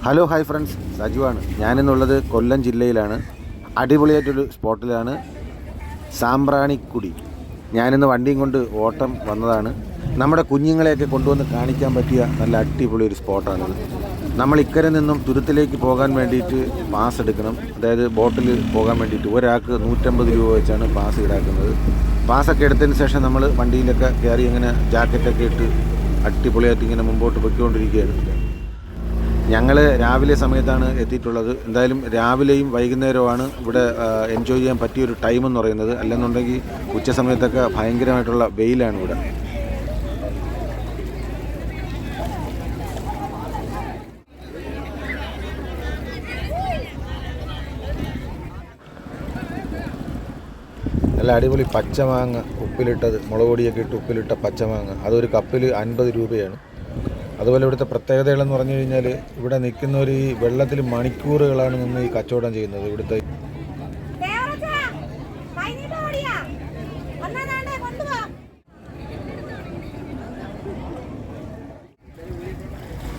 Hello hi friends, സജുവാണ്. ഞാനിന്നുള്ളത് കൊല്ലം ജില്ലയിലാണ്. അടിപൊളിയായിട്ടൊരു സ്പോട്ടിലാണ്, സാമ്പ്രാണിക്കുടി. ഞാനിന്ന് വണ്ടിയും കൊണ്ട് ഓട്ടം വന്നതാണ്. നമ്മുടെ കുഞ്ഞുങ്ങളെയൊക്കെ കൊണ്ടുവന്ന് കാണിക്കാൻ പറ്റിയ നല്ല അടിപൊളി ഒരു സ്പോട്ടാണിത്. നമ്മൾ ഇക്കരെ നിന്നും തുരുത്തിലേക്ക് പോകാൻ വേണ്ടിയിട്ട് പാസ് എടുക്കണം. അതായത് ബോട്ടിൽ പോകാൻ വേണ്ടിയിട്ട് ഒരാൾക്ക് 150 രൂപ വെച്ചാണ് പാസ് ഈടാക്കുന്നത്. പാസ്സൊക്കെ എടുത്തതിന് ശേഷം നമ്മൾ വണ്ടിയിലൊക്കെ കയറി ഇങ്ങനെ ജാക്കറ്റൊക്കെ ഇട്ട് അടിപൊളിയായിട്ട് ഇങ്ങനെ മുമ്പോട്ട് പൊയ്ക്കൊണ്ടിരിക്കുകയാണ്. ഞങ്ങൾ രാവിലെ സമയത്താണ് എത്തിയിട്ടുള്ളത്. എന്തായാലും രാവിലെയും വൈകുന്നേരവുമാണ് ഇവിടെ എൻജോയ് ചെയ്യാൻ പറ്റിയൊരു ടൈം എന്ന് പറയുന്നത്. അല്ലെന്നുണ്ടെങ്കിൽ ഉച്ച സമയത്തൊക്കെ ഭയങ്കരമായിട്ടുള്ള വെയിലാണ് ഇവിടെ. നല്ല അടിപൊളി പച്ചമാങ്ങ ഉപ്പിലിട്ടത്, മുളക് പൊടിയൊക്കെ ഇട്ട് ഉപ്പിലിട്ട പച്ചമാങ്ങ, അതൊരു കപ്പിൽ 50 രൂപയാണ്. അതുപോലെ ഇവിടുത്തെ പ്രത്യേകതകളെന്ന് പറഞ്ഞു കഴിഞ്ഞാൽ ഇവിടെ നിൽക്കുന്നവർ ഈ വെള്ളത്തിൽ മണിക്കൂറുകളാണ് നിന്ന് ഈ കച്ചവടം ചെയ്യുന്നത്. ഇവിടുത്തെ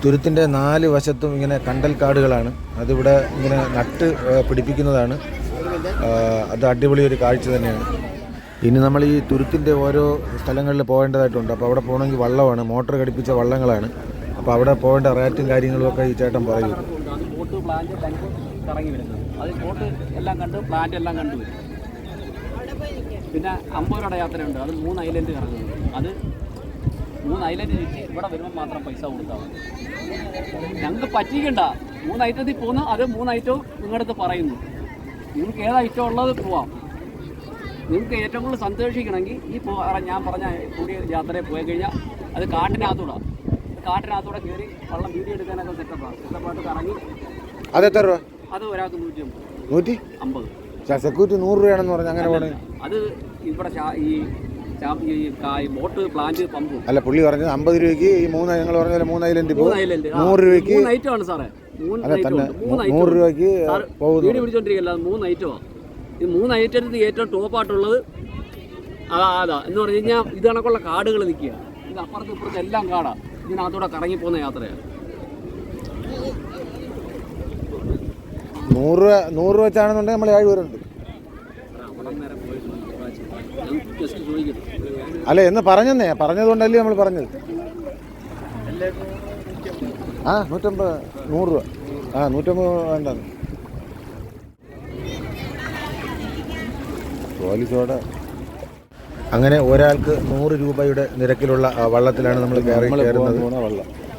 തുരുത്തിൻ്റെ 4 വശത്തും ഇങ്ങനെ കണ്ടൽക്കാടുകളാണ്. അതിവിടെ ഇങ്ങനെ നട്ട് പിടിപ്പിക്കുന്നതാണ്. അത് അടിപൊളി ഒരു കാഴ്ച തന്നെയാണ്. ഇനി നമ്മൾ ഈ തുരുത്തിൻ്റെ ഓരോ സ്ഥലങ്ങളിൽ പോകേണ്ടതായിട്ടുണ്ട്. അപ്പോൾ അവിടെ പോകണമെങ്കിൽ വള്ളമാണ്, മോട്ടോർ ഘടിപ്പിച്ച വള്ളങ്ങളാണ്. അപ്പോൾ അവിടെ പോകേണ്ട റേറ്റും കാര്യങ്ങളും ഒക്കെ ഈ ചേട്ടൻ പറയും. ബോട്ട് പ്ലാന്റ് കറങ്ങി വരുന്നത്, അത് ബോട്ട് എല്ലാം കണ്ട് പ്ലാന്റ് എല്ലാം കണ്ടു വരും. പിന്നെ 50 രൂപയുടെ യാത്രയുണ്ട്, അത് 3 ഐലൻഡ് കറങ്ങുന്നത്. അത് 3 ഐലൻഡ് ചുറ്റി ഇവിടെ വരുമ്പോൾ മാത്രം പൈസ കൊടുത്താൽ മതി. ഞങ്ങൾക്ക് പറ്റിക്കണ്ട, 3 ഐറ്റത്തിൽ പോകുന്നു, അത് 3 ഐറ്റവും നിങ്ങളടുത്ത് പറയുന്നു. നിങ്ങൾക്ക് ഏത് ഐറ്റം ഉള്ളത് പോവാം. നിങ്ങൾക്ക് ഏറ്റവും കൂടുതൽ സന്തോഷിക്കണമെങ്കിൽ ഈ ഞാൻ പറഞ്ഞ കൂടിയ യാത്രയിൽ പോയി കഴിഞ്ഞാൽ അത് കാട്ടിനകത്തൂടെ കയറി വള്ളം വീഡിയോ എടുക്കാനൊക്കെ സെറ്റപ്പായിട്ട് കറങ്ങി. അത് എത്ര രൂപ? അത് ഒരാൾക്ക് 150. സെക്യൂരിറ്റി 100 രൂപയാണെന്ന് പറഞ്ഞു. അങ്ങനെ പോകണേ അത് ഇവിടെ ഈ ബോട്ട് പ്ലാന്റ് പമ്പും അല്ല, പുള്ളി പറഞ്ഞത് 50 രൂപയ്ക്ക് ഈ 3 ഞങ്ങൾ പറഞ്ഞ 3 ഐലൻഡ് 100 രൂപയ്ക്ക് 3 ഐറ്റമാണ് സാറേ. 100 രൂപയ്ക്ക് വീഡിയോ പിടിച്ചോണ്ടിരിക്കല്ല, 3 ഐറ്റമാണ്. ഈ 3 ഐറ്റത്തിൽ ഏറ്റവും ടോപ്പായിട്ടുള്ളത് അതാ എന്ന് പറഞ്ഞു കഴിഞ്ഞാൽ ഇത് കണക്കുള്ള കാടുകൾ നിൽക്കുക. ഇത് അപ്പുറത്ത് ഇപ്പുറത്ത് എല്ലാം കാടാണ്. ഇതിനകത്തൂടെ കറങ്ങിപ്പോകുന്ന യാത്രയാണ്. 100 രൂപ വെച്ചാണെന്നുണ്ടെങ്കിൽ നമ്മൾ 7 പേരുണ്ട്. അല്ല, എന്ന് പറഞ്ഞതുകൊണ്ടല്ലേ നമ്മൾ പറഞ്ഞത്. 150 100 രൂപ 150 വേണ്ടെന്ന് പോലീസോടെ. അങ്ങനെ ഒരാൾക്ക് 100 രൂപയുടെ നിരക്കിലുള്ള വള്ളത്തിലാണ് നമ്മൾ കയറുന്നത്.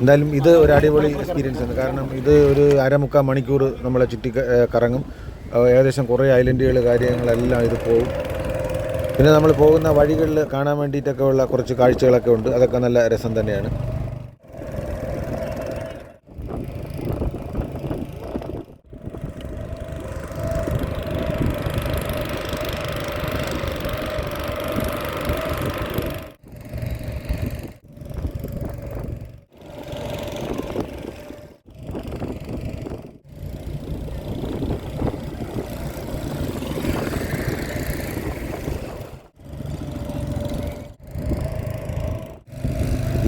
എന്തായാലും ഇത് ഒരു അടിപൊളി എക്സ്പീരിയൻസ് ആണ്. കാരണം ഇത് ഒരു 1/4 മണിക്കൂർ നമ്മളെ ചുറ്റി കറങ്ങും. ഏകദേശം കുറേ ഐലൻഡുകൾ കാര്യങ്ങളെല്ലാം ഇത് പോകും. പിന്നെ നമ്മൾ പോകുന്ന വഴികളിൽ കാണാൻ വേണ്ടിയിട്ടൊക്കെ ഉള്ള കുറച്ച് കാഴ്ചകളൊക്കെ ഉണ്ട്. അതൊക്കെ നല്ല രസം തന്നെയാണ്.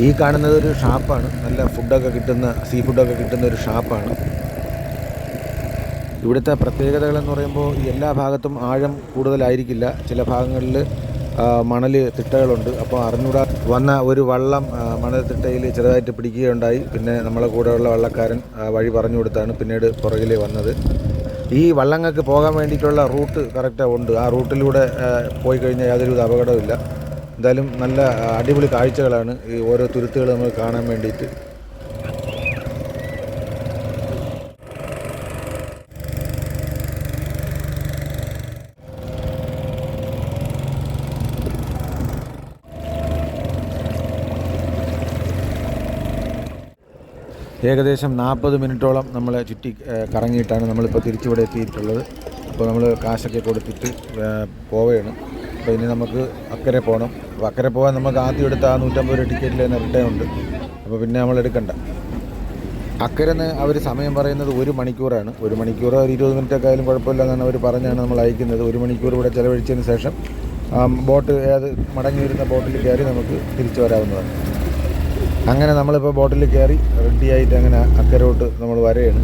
ഈ കാണുന്നത് ഒരു ഷാപ്പാണ്. നല്ല ഫുഡൊക്കെ കിട്ടുന്ന, സീ ഫുഡൊക്കെ കിട്ടുന്ന ഒരു ഷാപ്പാണ്. ഇവിടുത്തെ പ്രത്യേകതകളെന്ന് പറയുമ്പോൾ എല്ലാ ഭാഗത്തും ആഴം കൂടുതലായിരിക്കില്ല. ചില ഭാഗങ്ങളിൽ മണൽ തിട്ടകളുണ്ട്. അപ്പോൾ അറിഞ്ഞൂടാ വന്ന ഒരു വള്ളം മണൽ തിട്ടയിൽ ചെറുതായിട്ട് പിടിക്കുകയുണ്ടായി. പിന്നെ നമ്മളെ കൂടെയുള്ള വള്ളക്കാരൻ വഴി പറഞ്ഞു കൊടുത്താണ് പിന്നീട് പുറകിൽ വന്നത്. ഈ വള്ളങ്ങൾക്ക് പോകാൻ വേണ്ടിയിട്ടുള്ള റൂട്ട് കറക്റ്റാണ് ഉണ്ട്. ആ റൂട്ടിലൂടെ പോയി കഴിഞ്ഞാൽ യാതൊരു അപകടമില്ല. എന്തായാലും നല്ല അടിപൊളി കാഴ്ചകളാണ് ഈ ഓരോ തുരുത്തുകൾ നമ്മൾ കാണാൻ വേണ്ടിയിട്ട്. ഏകദേശം 40 മിനിറ്റോളം നമ്മളെ ചുറ്റി കറങ്ങിയിട്ടാണ് നമ്മളിപ്പോൾ തിരിച്ചിവിടെ എത്തിയിട്ടുള്ളത്. അപ്പോൾ നമ്മൾ കാശൊക്കെ കൊടുത്തിട്ട് പോവുകയാണ്. അപ്പോൾ ഇനി നമുക്ക് അക്കരെ പോകണം. അപ്പോൾ അക്കരെ പോകാൻ നമുക്ക് ആദ്യം എടുത്ത 150 രൂപ ടിക്കറ്റിൽ തന്നെ റിട്ടേൺ ഉണ്ട്. അപ്പോൾ പിന്നെ നമ്മൾ എടുക്കണ്ട. അക്കരെ നിന്ന് അവർ സമയം പറയുന്നത് 1 മണിക്കൂറാണ്. 1 മണിക്കൂറോ 20 മിനിറ്റൊക്കെ ആയാലും കുഴപ്പമില്ല എന്നാണ് അവർ പറഞ്ഞാണ് നമ്മൾ അയക്കുന്നത്. 1 മണിക്കൂർ ഇവിടെ ചിലവഴിച്ചതിന് ശേഷം ബോട്ട് മടങ്ങി വരുന്ന ബോട്ടിൽ കയറി നമുക്ക് തിരിച്ചു വരാവുന്നതാണ്. അങ്ങനെ നമ്മളിപ്പോൾ ബോട്ടിൽ കയറി റെഡി ആയിട്ട് അങ്ങനെ അക്കരോട്ട് നമ്മൾ വരെയാണ്.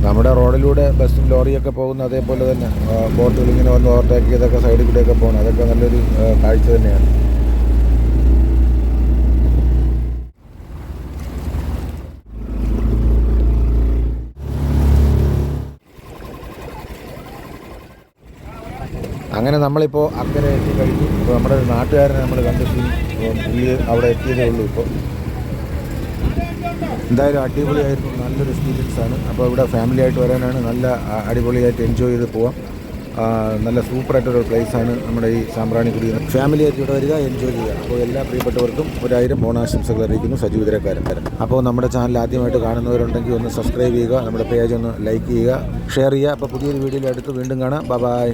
നമ്മുടെ റോഡിലൂടെ ബസ്സും ലോറിയൊക്കെ പോകുന്ന അതേപോലെ തന്നെ ബോട്ടുകൾ ഇങ്ങനെ വന്ന് ഓവർടേക്ക് ചെയ്തൊക്കെ സൈഡിൽ കൂടെയൊക്കെ പോകണം. അതൊക്കെ നല്ലൊരു കാഴ്ച തന്നെയാണ്. അങ്ങനെ നമ്മളിപ്പോൾ അക്കരെ എത്തി കഴിഞ്ഞു. ഇപ്പോൾ നമ്മുടെ ഒരു നാട്ടുകാരനെ നമ്മൾ കണ്ടു. പുള്ളി അവിടെ എത്തിയതേ ഉള്ളൂ. ഇപ്പോൾ എന്തായാലും അടിപൊളിയായിരുന്നു, നല്ലൊരു എക്സ്പീരിയൻസ് ആണ്. അപ്പോൾ ഇവിടെ ഫാമിലി ആയിട്ട് വരാനാണ്, നല്ല അടിപൊളിയായിട്ട് എൻജോയ് ചെയ്ത് പോവാം. നല്ല സൂപ്പറായിട്ടൊരു പ്ലേസാണ് നമ്മുടെ ഈ സാമ്പ്രാണിക്കുടി. ഫാമിലി ആയിട്ട് ഇവിടെ വരിക, എൻജോയ് ചെയ്യുക. അപ്പോൾ എല്ലാ പ്രിയപ്പെട്ടവർക്കും 1000 ഓണാശംസകൾ അറിയിക്കുന്നു സജീവ് കുതിരക്കാരൻ. അപ്പോൾ നമ്മുടെ ചാനൽ ആദ്യമായിട്ട് കാണുന്നവരുണ്ടെങ്കിൽ ഒന്ന് സബ്സ്ക്രൈബ് ചെയ്യുക, നമ്മുടെ പേജ് ഒന്ന് ലൈക്ക് ചെയ്യുക, ഷെയർ ചെയ്യുക. അപ്പോൾ പുതിയൊരു വീഡിയോയിൽ അടുത്ത് വീണ്ടും കാണാം. ബൈ.